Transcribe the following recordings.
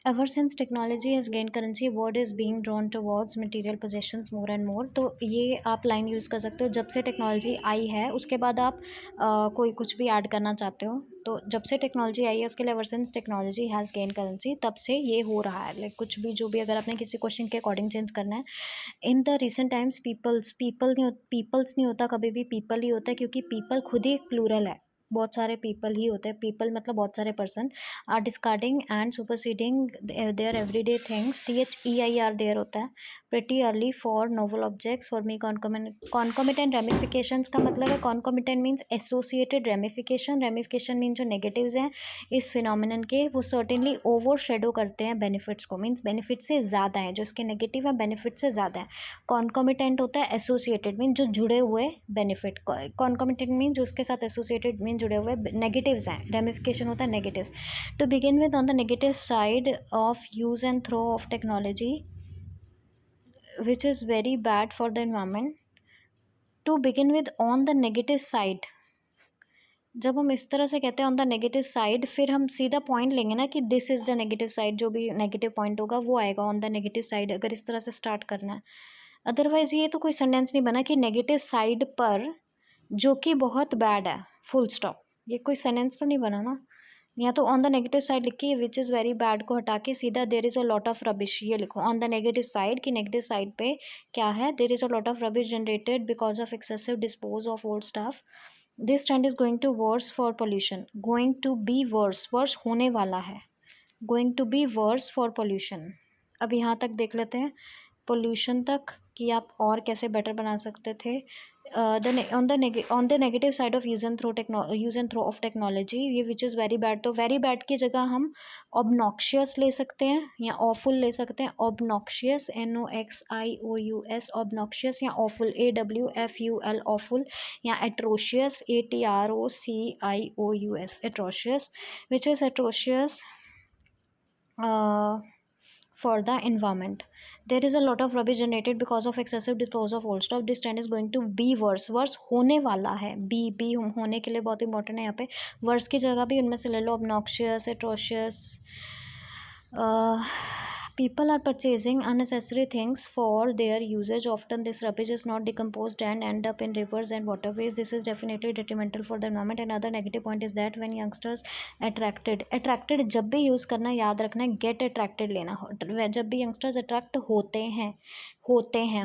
Ever since technology has gained currency, world is being drawn towards material possessions more and more. तो ये आप line use कर सकते हो, जब से टेक्नोलॉजी आई है उसके बाद आप कोई कुछ भी ऐड करना चाहते हो, तो जब से टेक्नोलॉजी आई है उसके लिए ever since technology has gain currency तब से ये हो रहा है। लाइक कुछ भी जो भी अगर आपने किसी क्वेश्चन के अकॉर्डिंग चेंज करना है, in the recent times peoples नहीं होता, कभी भी पीपल ही होता है, क्योंकि पीपल खुद ही एक प्लूरल है। बहुत सारे पीपल ही होते हैं, पीपल मतलब बहुत सारे person are discarding and superseding their everyday things. THEIR their होता है pretty early for novel objects for me concomitant ramifications का मतलब है, concomitant means associated ramification means जो नेगेटिव्स हैं इस फिनोमिनन के, वो सर्टेनली ओवर शेडो करते हैं बेनिफिट्स को, मीन्स बेनिफिट से ज़्यादा है, जो इसके नेगेटिव है बेनिफिट से ज़्यादा है। कॉन्कोमिटेंट होता है एसोसिएटेड मीन जो जुड़े हुए बेनिफिट, कॉन्कोमिटेंट मीन जो उसके साथ एसोसिएटेड मीन जुड़े हुए नेगेटिव्स हैं, रेमिफिकेशन होता है negatives. To begin with, on the negative side of use and throw of technology which is very bad for the environment. To begin with on the negative side, जब हम इस तरह से कहते हैं ऑन द नेगेटिव साइड, फिर हम सीधा पॉइंट लेंगे ना कि this is the negative side, जो भी नेगेटिव पॉइंट होगा वो आएगा ऑन द नेगेटिव साइड, अगर इस तरह से स्टार्ट करना है। अदरवाइज़ ये तो कोई सेंटेंस नहीं बना कि नेगेटिव साइड पर जो कि बहुत बैड है, फुल स्टॉप, ये कोई सेंटेंस तो नहीं बना ना। या तो ऑन द नेगेटिव साइड लिख के विच इज़ वेरी बैड को हटा के सीधा there is a lot of rubbish ये लिखो ऑन द नेगेटिव साइड, कि नेगेटिव साइड पे क्या है, there is a lot of rubbish generated because of excessive dispose of old stuff. This trend is going to worse for pollution, going to be worse, worse होने वाला है, going to be worse for pollution. अब यहाँ तक देख लेते हैं pollution तक कि आप और कैसे बेटर बना सकते थे। On the negative side of use and throw of technology, ये विच इज़ वेरी बैड, तो वेरी बैड की जगह हम ऑबनॉक्शियस ले सकते हैं या ऑफुल ले सकते हैं। ऑबनॉक्शियस NOXIOUS ऑबनॉक्शियस, या ऑफुल AWFUL ऑफुल, या atrocious ATROCIOUS atrocious, which is atrocious for the environment. There is a lot of rubbish generated because of excessive disposal of old stuff. This trend is going to be worse. Worse होने वाला है, B होने के लिए बहुत important है यहाँ पे। वर्स की जगह भी उनमें से ले लो, obnoxious, atrocious। People are purchasing unnecessary things for their usage. Often this rubbish is not decomposed and end up in rivers and waterways. This is definitely detrimental for the environment. Another negative point is that when youngsters attracted जब भी use करना याद रखना है get attracted लेना हो, जब भी youngsters attract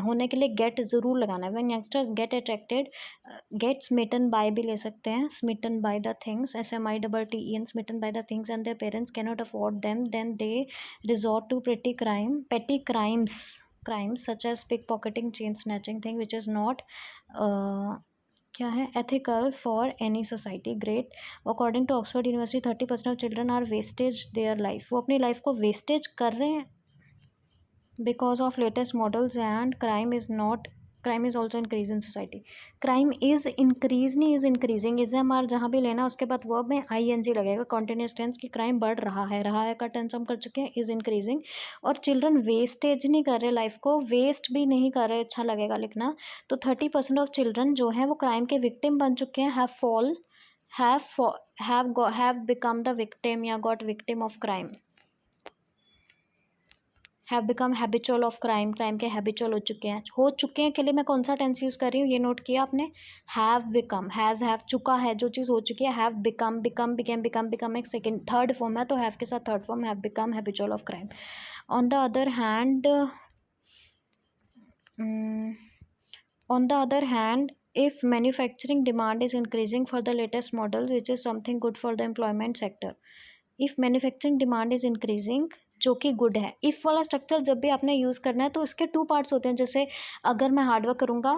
होने के लिए get ज़रूर लगाना है। when youngsters get attracted, get smitten by भी ले सकते हैं, smitten by the things, SMITTEN, smitten by the things, and their parents cannot afford them, then they resort to petty crimes such as pickpocketing, chain snatching thing, which is not क्या है ethical for any society. Great. According to Oxford University, 30% of children are wastage their life, वो अपनी life को wastage कर रहे हैं because of latest models, and crime is also increase in society. Crime is increase नहीं is increasing, is am are जहाँ भी लेना उसके बाद वर्ब में ING लगेगा, कॉन्टिन्यूस टेंस की क्राइम बढ़ रहा है का टेंस हम कर चुके हैं, इज इंक्रीजिंग। और चिल्ड्रन वेस्टेज नहीं कर रहे, लाइफ को वेस्ट भी नहीं कर रहे, अच्छा लगेगा लिखना। तो 30% ऑफ चिल्ड्रन जो है वो क्राइम के विक्टिम बन चुके हैं, हैव बिकम द विक्टिम या got victim of crime, have become habitual of crime, crime के हैबिचुअल हो चुके हैं के लिए मैं कौन सा टेंस यूज़ कर रही हूँ ये नोट किया आपने। हैव बिकम, हैव चुका है, जो चीज़ हो चुकी है। हैव बिकम, बिकम एक सेकेंड थर्ड फॉर्म है, तो हैव के साथ third form, have become habitual of crime. On the other hand if manufacturing demand is increasing for the latest models, which is something good for the employment sector. if manufacturing demand is increasing, जो कि good है। If वाला structure जब भी आपने use करना है तो इसके टू पार्ट्स होते हैं, जैसे अगर मैं हार्डवर्क करूँगा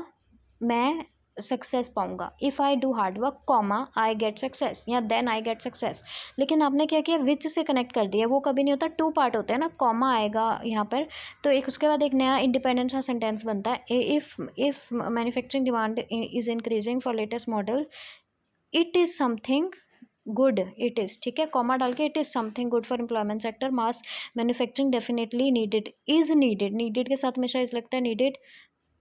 मैं सक्सेस पाऊँगा, if I do hard work comma I get success, या देन आई गेट सक्सेस। लेकिन आपने क्या किया, विच से कनेक्ट कर दिया, वो कभी नहीं होता, टू पार्ट होते हैं ना, कॉमा आएगा यहाँ पर, तो एक उसके बाद एक नया इंडिपेंडेंट सा सेंटेंस बनता है। If manufacturing demand is increasing for latest model, it is something good, it is, ठीक है, कॉमा डाल के, it is something good for employment sector. Mass manufacturing definitely needed, is needed, needed के साथ हमेशा इस लगता है नीडेड,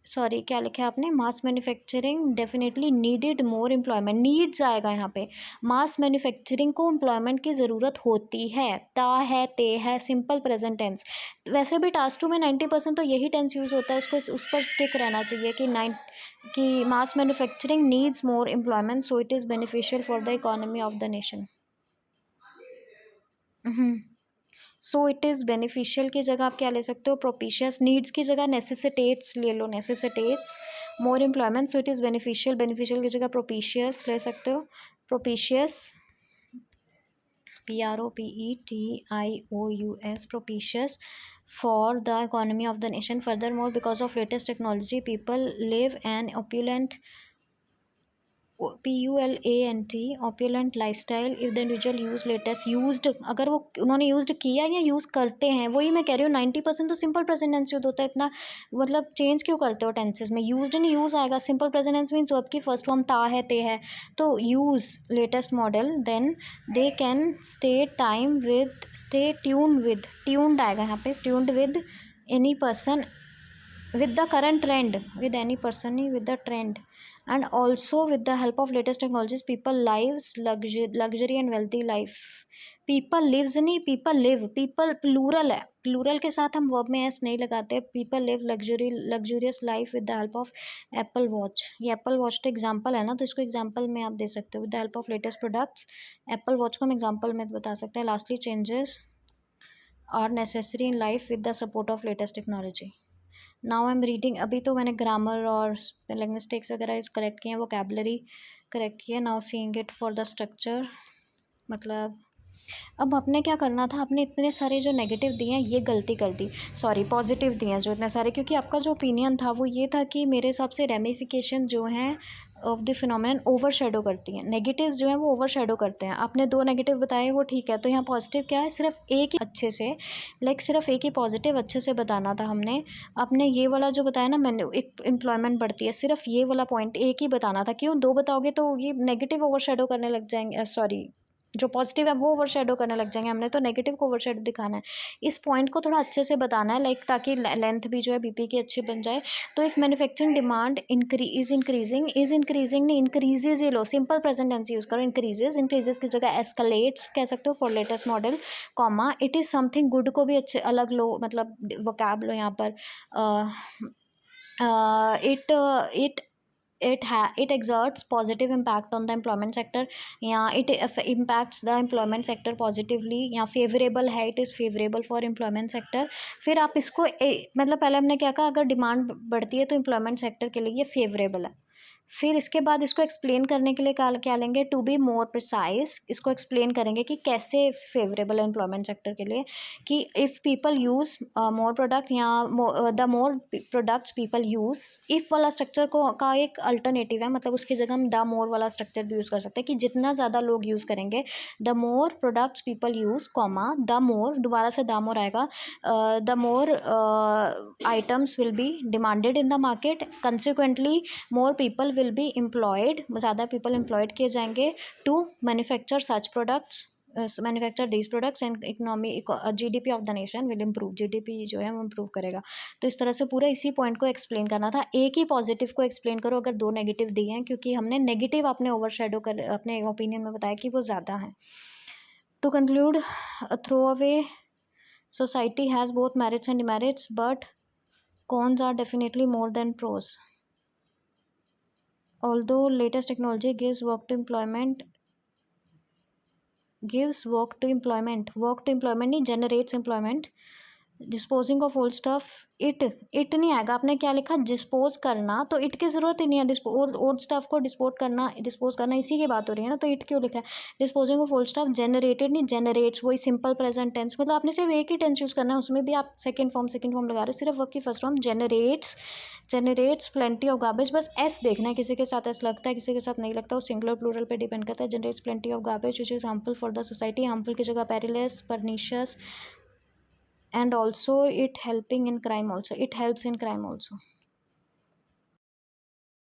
सॉरी क्या लिखा है आपने, mass manufacturing definitely needed more employment, needs आएगा यहाँ पे। मास मैन्युफैक्चरिंग को एम्प्लॉयमेंट की ज़रूरत होती है, ता है, ते है, सिंपल प्रेजेंट टेंस। वैसे भी टास्क टू में 90% तो यही टेंस यूज़ होता है, उसको उस पर स्टिक रहना चाहिए कि mass manufacturing needs more employment so it is beneficial for the economy of the nation. So it is beneficial की जगह आप क्या ले सकते हो, प्रोपिशियस। नीड्स की जगह नेसेसिटेट्स ले लो, necessitates more employment, so it is beneficial. Beneficial की जगह प्रोपिशियस ले सकते हो, propitious, PROPETIOUS, propitious for the economy of the nation. Furthermore, because of latest technology, people live an opulent PULANT opulent lifestyle if the individual use latest used, अगर वो उन्होंने use किया या यूज़ करते हैं, वही मैं कह रही हूँ। 90% तो सिंपल प्रेजेंट टेंस यूज होता है, इतना मतलब चेंज क्यों करते हो टेंसेज में। यूज्ड नहीं यूज़ आएगा, simple present tense means verb की फर्स्ट फॉर्म ता है, ते है, तो use latest model, then they can stay tuned आएगा यहाँ पे, tuned with any person, with the current trend, with any person नहीं, with the trend, and also with the help of latest technologies people lives luxury and wealthy life। people lives नहीं, people live, people plural है, plural के साथ हम verb में S नहीं लगाते। people live luxurious life with the help of Apple watch. ये Apple watch तो एग्जाम्पल है ना, तो इसको एग्जाम्पल में आप दे सकते हो, with the help of latest products. Apple watch को हम एग्जाम्पल में बता सकते हैं। Lastly, changes are necessary in life with the support of latest technology. Now I am reading, अभी तो मैंने ग्रामर और स्पेलिंग मिस्टेक्स वगैरह करेक्ट किए हैं, वोकैबलरी करेक्ट की है। Now seeing it for the structure, मतलब अब आपने क्या करना था, आपने इतने सारे जो नेगेटिव दिए हैं ये गलती कर दी, सॉरी पॉजिटिव दिए हैं जो इतने सारे, क्योंकि आपका जो ओपिनियन था वो ये था कि मेरे हिसाब से रेमिफिकेशन जो हैं of the phenomenon over shadow करती हैं, नेगेटिव्स जो हैं वो ओवर शेडो करते हैं। आपने 2 नेगेटिव बताए वो ठीक है, तो यहाँ पॉजिटिव क्या है, सिर्फ एक ही अच्छे से, सिर्फ एक ही पॉजिटिव अच्छे से बताना था हमने। आपने ये वाला जो बताया ना, मैंने एक एम्प्लॉयमेंट बढ़ती है, सिर्फ ये वाला पॉइंट एक ही बताना था। क्यों 2 बताओगे तो ये नेगेटिव ओवर शेडो करने लग जाएंगे, सॉरी जो पॉजिटिव है वो ओवर शेडो करने लग जाएंगे। हमने तो नेगेटिव को ओवर शेडो दिखाना है, इस पॉइंट को थोड़ा अच्छे से बताना है, ताकि लेंथ भी जो है बीपी की अच्छी बन जाए। तो if manufacturing demand is increasing नहीं, इंक्रीजेज ये लो, सिंपल प्रेजेंट टेंस यूज़ करो। इंक्रीजेज की जगह एस्केलेट्स कह सकते हो for latest model, comma it is something good को भी अच्छे अलग लो, मतलब वोकैब लो यहाँ पर। it exerts positive impact on the employment sector, या it impacts the employment sector positively, या favorable है, it is favorable for employment sector। फिर आप इसको मतलब पहले हमने क्या कहा, अगर डिमांड बढ़ती है तो employment sector के लिए ये favorable है। फिर इसके बाद इसको एक्सप्लेन करने के लिए क्या लेंगे, टू बी मोर प्रिसाइज, इसको एक्सप्लेन करेंगे कि कैसे फेवरेबल है एम्प्लॉयमेंट सेक्टर के लिए, कि if people use more product, या the more products people use, if वाला स्ट्रक्चर का एक अल्टरनेटिव है, मतलब उसकी जगह हम द मोर वाला स्ट्रक्चर भी यूज़ कर सकते हैं, कि जितना ज़्यादा लोग यूज़ करेंगे, the more products people use, comma the more, दोबारा से द मोर आएगा, the more items will be demanded in the market, consequently more people will be employed, ज़्यादा पीपल एम्प्लॉयड किए जाएंगे to manufacture such products, manufacture these products, and economy GDP of the nation will improve, GDP जो है वो improve करेगा। तो इस तरह से पूरा इसी पॉइंट को एक्सप्लेन करना था। एक ही पॉजिटिव को एक्सप्लेन करो अगर 2 नेगेटिव दिए हैं, क्योंकि हमने नेगेटिव अपने ओवर शेडो कर अपने ओपिनियन में बताया कि वो ज़्यादा है। To conclude, throw away society has both merits and demerits, but cons are definitely more than pros। Although latest technology gives work to employment नहीं, generates employment, disposing of old stuff, it नहीं आएगा। आपने क्या लिखा, dispose करना, तो it की ज़रूरत ही नहीं है। ओल्ड स्टफ को डिस्पोज करना इसी की बात हो रही है ना, तो इट क्यों लिखा है। Disposing of old stuff, generated नहीं, जनरेट्स, वही सिंपल प्रेजेंट टेंस, मतलब आपने सिर्फ एक ही टेंस यूज़ करना है, उसमें भी आप सेकेंड फॉर्म लगा रहे हो, सिर्फ वर्क की first form. Generates plenty of garbage, बस एस देखना है, किसी के साथ एस लगता है किसी के साथ नहीं लगता, वो सिंगुलर प्लूरल पे डिपेंड करता है। Generates plenty of garbage which is harmful for the society, harmful की जगह perilous, pernicious, and also it helps in crime also।